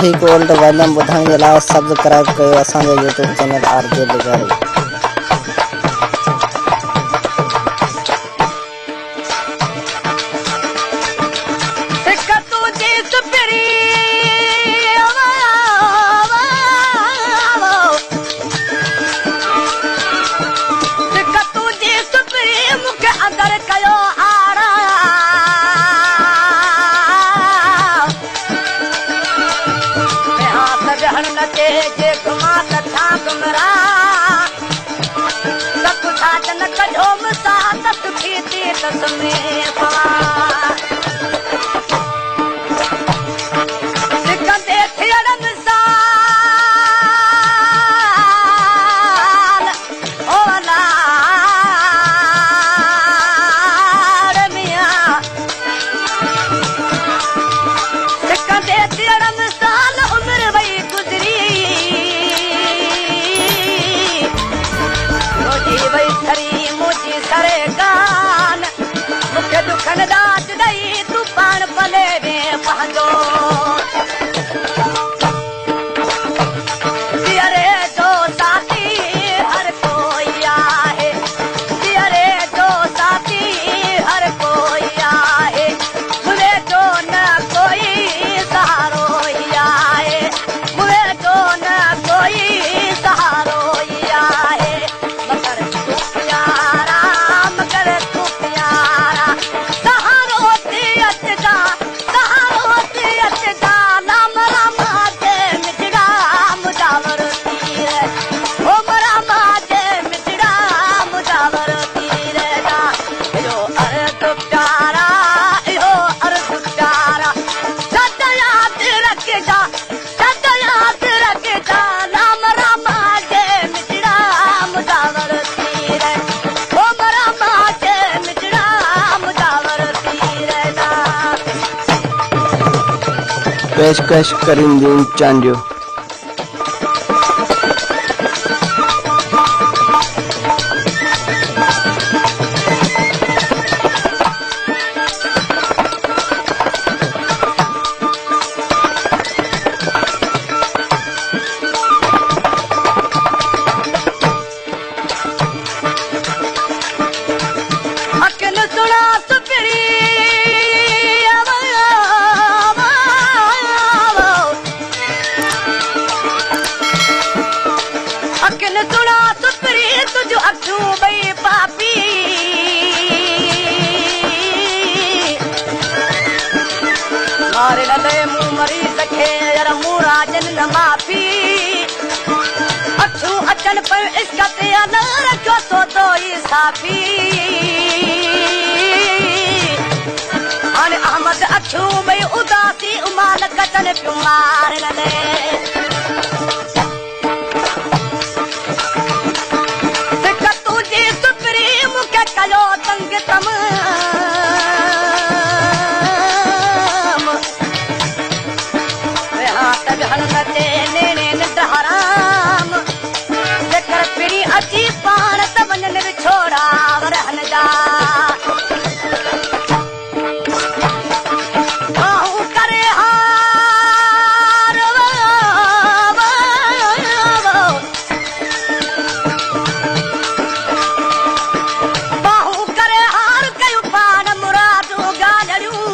ठीक old volume ॿुधण जे लाइ सब्सक्राइब कयो असांजो यूट्यूब चैनल आरजे लिगारी। पेशकश करीमदीन चांडियो। अहमद अखियूं भई उदासी उमाल कटन पियो मार तुंहिंजी सुपरी मूंखे कयो तंग तम अची पाण त वञनि छोड़ा रहन जा करे हार बाहू करे हार कयूं पाण मुरादूं ॻाल्हियूं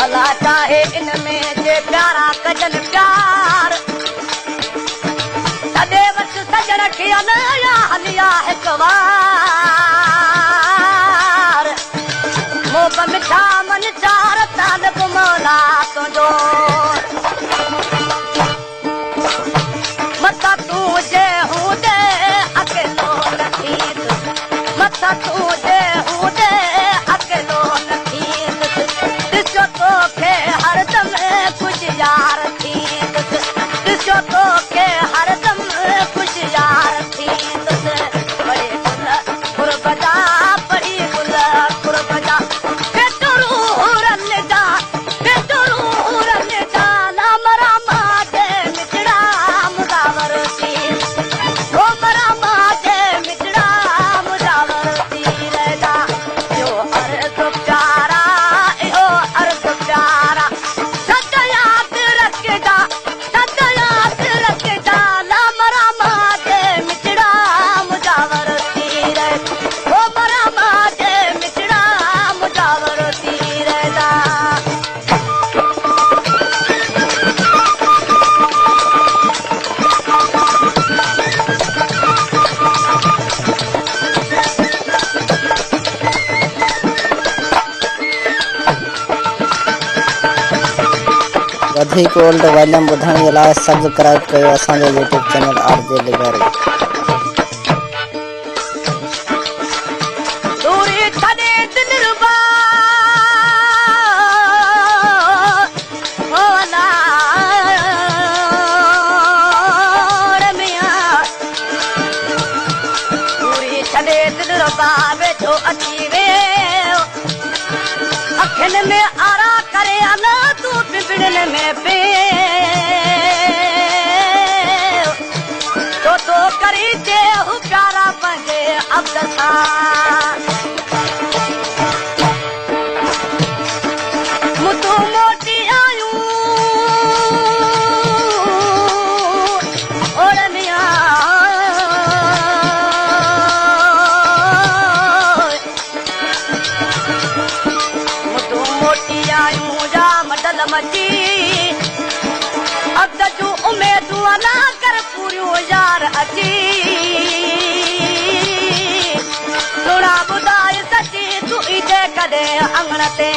अलाह चाहे इन में जे प्यारा कजन प्यार हलिया हिकु वार मोब मिठा मन चार तालब मौला तुंहिंजो मथा तूं जे हूं दे अकेलो न थींद मथा तूं जे हूं दे अकेलो न थींद ॾिसो तोखे हरदम कुझु यार थींद ॾिसो तोखे हरदम कुझु यार बजा वधिक ओल्ड वॉल्यूम ॿुधण जे लाइ सब्सक्राइब कयो असांजो यूट्यूब चैनल आरजे लिगारी। दूरी छॾे दिलरुबा हो नार मियां दूरी छॾे दिलरुबा वेठो अची वियो अखियुनि में आरा करे न तूं पिपड़ियुनि में पियो तो करी दे हू प्यारा पंहिंजे अब्द सां मुतू मोटी आयूं ओड़ मियां मुतू मोटी आयूं जा मडल मची अब्द जूं उमेदूं ना कर पूरियूं यार अची सुणा ॿुधाए सची तूं ईंदे कॾहिं अंगण ते